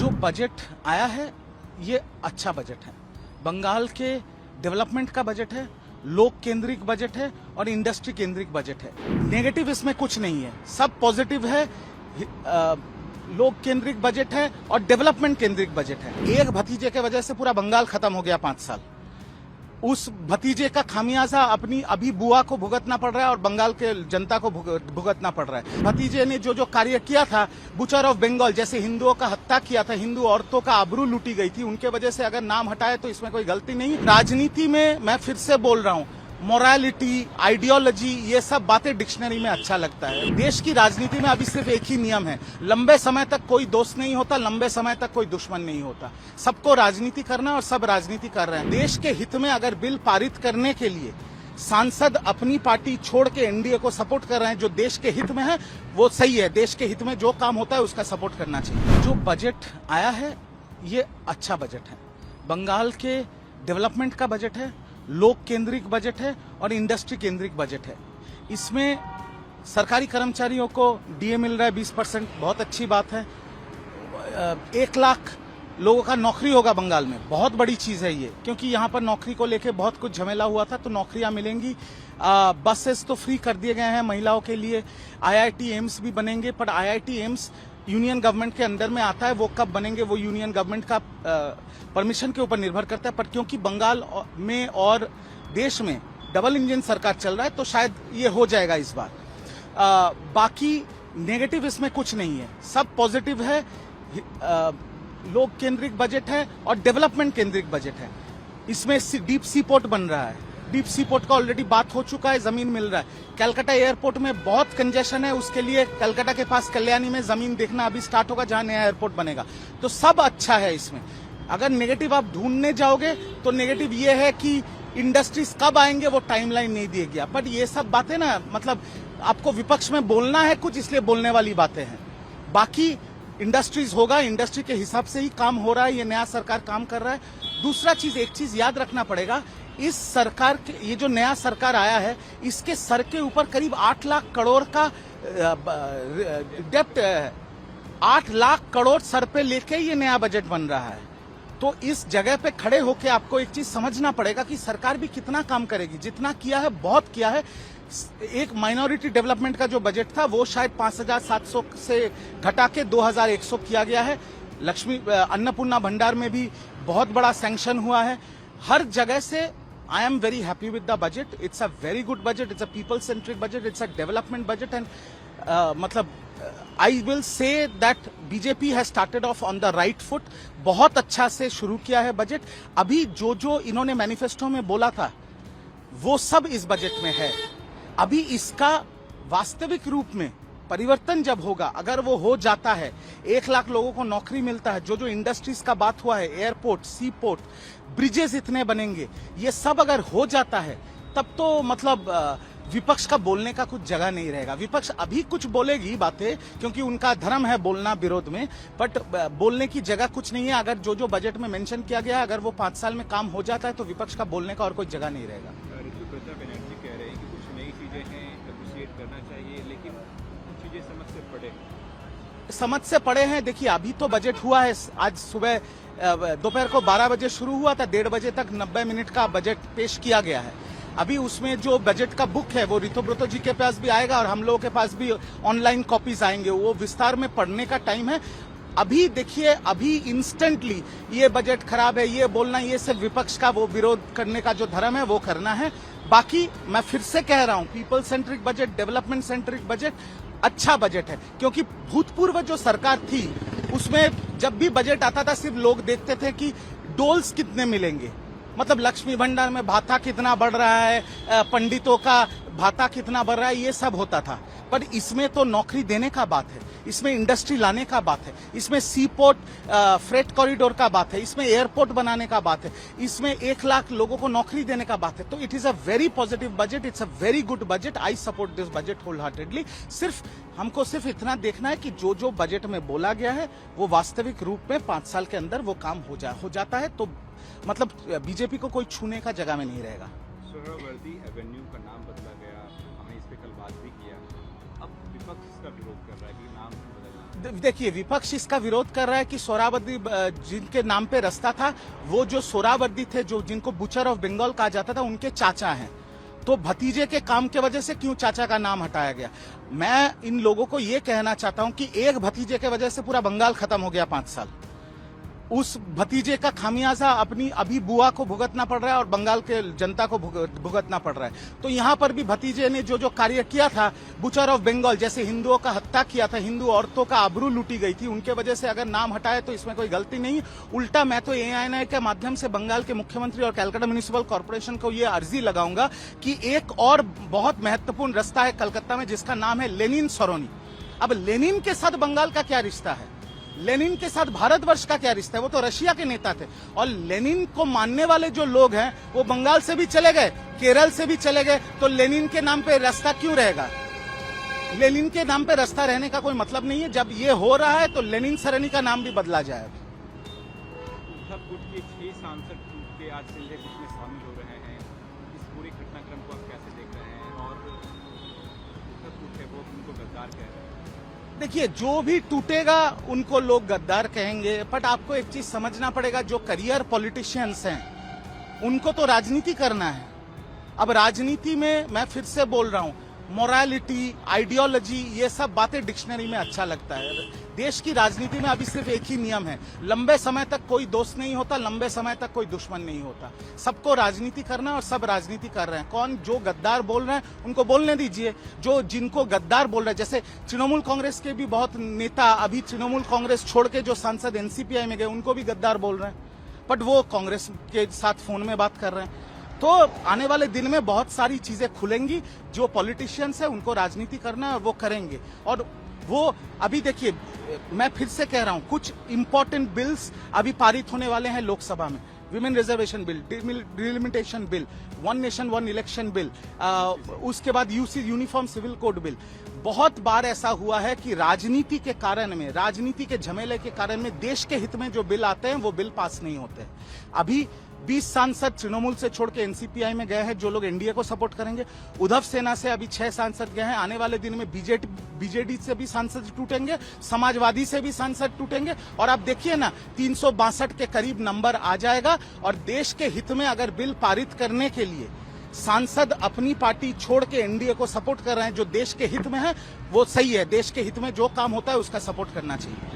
जो बजट आया है ये अच्छा बजट है। बंगाल के डेवलपमेंट का बजट है, लोक केंद्रित बजट है और इंडस्ट्री केंद्रित बजट है। नेगेटिव इसमें कुछ नहीं है, सब पॉजिटिव है। लोक केंद्रित बजट है और डेवलपमेंट केंद्रित बजट है। एक भतीजे के वजह से पूरा बंगाल खत्म हो गया 5 साल। उस भतीजे का खामियाजा अपनी अभी बुआ को भुगतना पड़ रहा है और बंगाल के जनता को भुगतना पड़ रहा है। भतीजे ने जो कार्य किया था, बुचर ऑफ बंगाल, जैसे हिंदुओं का हत्या किया था, हिंदू औरतों का आबरू लूटी गई थी, उनके वजह से अगर नाम हटाए तो इसमें कोई गलती नहीं। राजनीति में मैं फिर से बोल रहा हूं, मोरालिटी, आइडियोलॉजी, ये सब बातें डिक्शनरी में अच्छा लगता है। देश की राजनीति में अभी सिर्फ एक ही नियम है, लंबे समय तक कोई दोस्त नहीं होता, लंबे समय तक कोई दुश्मन नहीं होता। सबको राजनीति करना और सब राजनीति कर रहे हैं। देश के हित में अगर बिल पारित करने के लिए सांसद अपनी पार्टी छोड़ के एनडीए को सपोर्ट कर रहे हैं, जो देश के हित में है वो सही है। देश के हित में जो काम होता है उसका सपोर्ट करना चाहिए। जो बजट आया है ये अच्छा बजट है। बंगाल के डेवलपमेंट का बजट है, लोक केंद्रित बजट है और इंडस्ट्री केंद्रित बजट है। इसमें सरकारी कर्मचारियों को डीए मिल रहा है 20%, बहुत अच्छी बात है। 1 लाख लोगों का नौकरी होगा बंगाल में, बहुत बड़ी चीज है ये, क्योंकि यहाँ पर नौकरी को लेके बहुत कुछ झमेला हुआ था, तो नौकरियां मिलेंगी। बसेस तो फ्री कर दिए गए हैं महिलाओं के लिए। आईआईटी एम्स भी बनेंगे, पर आईआईटी एम्स यूनियन गवर्नमेंट के अंडर में आता है, वो कब बनेंगे वो यूनियन गवर्नमेंट का परमिशन के ऊपर निर्भर करता है। पर क्योंकि बंगाल में और देश में डबल इंजन सरकार चल रहा है तो शायद ये हो जाएगा इस बार। बाकी नेगेटिव इसमें कुछ नहीं है, सब पॉजिटिव है। लोक केंद्रित बजट है और डेवलपमेंट केंद्रित बजट है। इसमें डीप सी पोर्ट बन रहा है, डीप सी पोर्ट का ऑलरेडी बात हो चुका है, जमीन मिल रहा है। कलकत्ता एयरपोर्ट में बहुत कंजेशन है, उसके लिए कलकत्ता के पास कल्याणी में जमीन देखना अभी स्टार्ट होगा, जहां नया एयरपोर्ट बनेगा। तो सब अच्छा है इसमें। अगर नेगेटिव आप ढूंढने जाओगे तो नेगेटिव ये है कि इंडस्ट्रीज कब आएंगे वो टाइमलाइन नहीं दिया गया। पर ये सब बातें ना, मतलब आपको विपक्ष में बोलना है कुछ, इसलिए बोलने वाली बातें हैं। बाकी इंडस्ट्रीज होगा, इंडस्ट्री के हिसाब से ही काम हो रहा है, ये नया सरकार काम कर रहा है। दूसरा चीज, एक चीज याद रखना पड़ेगा, इस सरकार के, ये जो नया सरकार आया है, इसके सर के ऊपर करीब 8 लाख करोड़ का डेप्ट है। 8 लाख करोड़ सर पे लेके ये नया बजट बन रहा है। तो इस जगह पे खड़े होके आपको एक चीज समझना पड़ेगा कि सरकार भी कितना काम करेगी। जितना किया है बहुत किया है। एक माइनॉरिटी डेवलपमेंट का जो बजट था वो शायद 5,700 से घटा के 2,100 किया गया है। लक्ष्मी अन्नपूर्णा भंडार में भी बहुत बड़ा सैंक्शन हुआ है। हर जगह से I am very happy with the budget. It's a very good budget. It's a people-centric budget. It's a development budget. And I will say that BJP has started off on the right foot. बहुत अच्छा से शुरू किया है budget. अभी जो इन्होंने manifesto में बोला था वो सब इस बजट में है। अभी इसका वास्तविक रूप में परिवर्तन जब होगा, अगर वो हो जाता है, 1 लाख लोगों को नौकरी मिलता है, जो इंडस्ट्रीज का बात हुआ है, एयरपोर्ट, सी पोर्ट, ब्रिजेस इतने बनेंगे, ये सब अगर हो जाता है तब तो मतलब विपक्ष का बोलने का कुछ जगह नहीं रहेगा। विपक्ष अभी कुछ बोलेगी बातें, क्योंकि उनका धर्म है बोलना विरोध में, बट बोलने की जगह कुछ नहीं है। अगर जो बजट में मेंशन किया गया, अगर वो 5 साल में काम हो जाता है तो विपक्ष का बोलने का और कोई जगह नहीं रहेगा। कह रहे हैं कि कुछ नई चीजें हैं, अप्रिशिएट करना चाहिए, लेकिन कुछ चीजें समझ से पड़े हैं। देखिए, अभी तो बजट हुआ है, आज सुबह दोपहर को 12 बजे शुरू हुआ था, 1:30 बजे तक 90 मिनट का बजट पेश किया गया है। अभी उसमें जो बजट का बुक है वो ऋतुब्रतो जी के पास भी आएगा और हम लोगों के पास भी ऑनलाइन कॉपीज आएंगे, वो विस्तार में पढ़ने का टाइम है। अभी देखिए, अभी इंस्टेंटली ये बजट खराब है ये बोलना, ये सिर्फ विपक्ष का वो विरोध करने का जो धर्म है वो करना है। बाकी मैं फिर से कह रहा हूं, people centric budget, development centric budget अच्छा बजट है। क्योंकि भूतपूर्व जो सरकार थी उसमें जब भी बजट आता था सिर्फ लोग देखते थे कि डोल्स कितने मिलेंगे, मतलब लक्ष्मी भंडार में भाता कितना बढ़ रहा है, पंडितों का भाता कितना बढ़ रहा है, ये सब होता था। पर इसमें तो नौकरी देने का बात है, इसमें इंडस्ट्री लाने का बात है, इसमें सी पोर्ट फ्रेट कॉरिडोर का बात है, इसमें एयरपोर्ट बनाने का बात है, इसमें 1 लाख लोगों को नौकरी देने का बात है। तो it is a very positive budget, it's a very good budget. I support this budget wholeheartedly. हमको सिर्फ इतना देखना है कि जो बजट में बोला गया है वो वास्तविक रूप में 5 साल के अंदर वो काम हो जाता है, तो मतलब बीजेपी को कोई छूने का जगह में नहीं रहेगा। सोहरावर्दी एवेन्यू का नाम बदला गया, हमने इस पे कल बात भी किया। अब विपक्ष इसका विरोध कर रहा है कि नाम बदलना देखिए, विपक्ष इसका विरोध कर रहा है कि सोहरावर्दी जिनके नाम पे रास्ता था, वो जो सोहरावर्दी थे, जो जिनको बुचर ऑफ बंगाल कहा जाता था, उनके चाचा हैं। तो भतीजे के काम के वजह से क्यों चाचा का नाम हटाया गया? मैं इन लोगों को ये कहना चाहता हूं कि एक भतीजे के वजह से पूरा बंगाल खत्म हो गया 5 साल। उस भतीजे का खामियाजा अपनी अभी बुआ को भुगतना पड़ रहा है और बंगाल के जनता को भुगतना पड़ रहा है। तो यहाँ पर भी भतीजे ने जो जो कार्य किया था, बुचर ऑफ बंगाल, जैसे हिंदुओं का हत्या किया था, हिंदू औरतों का आबरू लूटी गई थी, उनके वजह से अगर नाम हटाए तो इसमें कोई गलती नहीं। उल्टा मैं तो ANI के माध्यम से बंगाल के मुख्यमंत्री और कलकत्ता म्युनिसिपल कॉर्पोरेशन को ये अर्जी लगाऊंगा कि एक और बहुत महत्वपूर्ण रास्ता है कलकत्ता में, जिसका नाम है लेनिन सरोनी। अब लेनिन के साथ बंगाल का क्या रिश्ता है? लेनिन के साथ भारतवर्ष का क्या रिश्ता है? वो तो रशिया के नेता थे। और लेनिन को मानने वाले जो लोग हैं वो बंगाल से भी चले गए, केरल से भी चले गए। तो लेनिन के नाम पे रास्ता क्यों रहेगा? लेनिन के नाम पे रास्ता रहने का कोई मतलब नहीं है। जब ये हो रहा है तो लेनिन सरनी का नाम भी बदला जाए। उद्धव गुट के 6 सांसद टूट के आज सिंधे गुट में शामिल हो रहे हैं। इस पूरे घटनाक्रम को आप कैसे देख रहे हैं? और उद्धव गुट है वो उनको गद्दार कह रहे हैं। देखिए, जो भी टूटेगा उनको लोग गद्दार कहेंगे, बट आपको एक चीज समझना पड़ेगा, जो करियर पॉलिटिशियंस हैं उनको तो राजनीति करना है। अब राजनीति में मैं फिर से बोल रहा हूं, मोरालिटी, आइडियोलॉजी, ये सब बातें डिक्शनरी में अच्छा लगता है। देश की राजनीति में अभी सिर्फ एक ही नियम है, लंबे समय तक कोई दोस्त नहीं होता, लंबे समय तक कोई दुश्मन नहीं होता। सबको राजनीति करना और सब राजनीति कर रहे हैं। कौन जो गद्दार बोल रहे हैं उनको बोलने दीजिए। जो जिनको गद्दार बोल रहे हैं, जैसे तृणमूल कांग्रेस के भी बहुत नेता अभी तृणमूल कांग्रेस छोड़ के जो सांसद NCPI में गए, उनको भी गद्दार बोल रहे हैं, बट वो कांग्रेस के साथ फोन में बात कर रहे हैं। तो आने वाले दिन में बहुत सारी चीजें खुलेंगी। जो पॉलिटिशियंस है उनको राजनीति करना है और वो करेंगे। और वो अभी देखिए, मैं फिर से कह रहा हूं, कुछ इंपॉर्टेंट बिल्स अभी पारित होने वाले हैं लोकसभा में। Women reservation bill, delimitation bill, one nation one election bill, उसके बाद यूनिफॉर्म सिविल कोड बिल। बहुत बार ऐसा हुआ है कि राजनीति के कारण में, राजनीति के झमेले के कारण में देश के हित में जो बिल आते हैं वो बिल पास नहीं होते। अभी 20 सांसद तृणमूल से छोड़ के NCPI में गए हैं, जो लोग NDA को सपोर्ट करेंगे। उद्धव सेना से अभी 6 सांसद गए हैं। आने वाले दिन में BJD से भी सांसद टूटेंगे, समाजवादी से भी सांसद टूटेंगे। और आप देखिए ना, 362 के करीब नंबर आ जाएगा। और देश के हित में अगर बिल पारित करने के लिए सांसद अपनी पार्टी छोड़ के NDA को सपोर्ट कर रहे हैं, जो देश के हित में है, वो सही है। देश के हित में जो काम होता है उसका सपोर्ट करना चाहिए।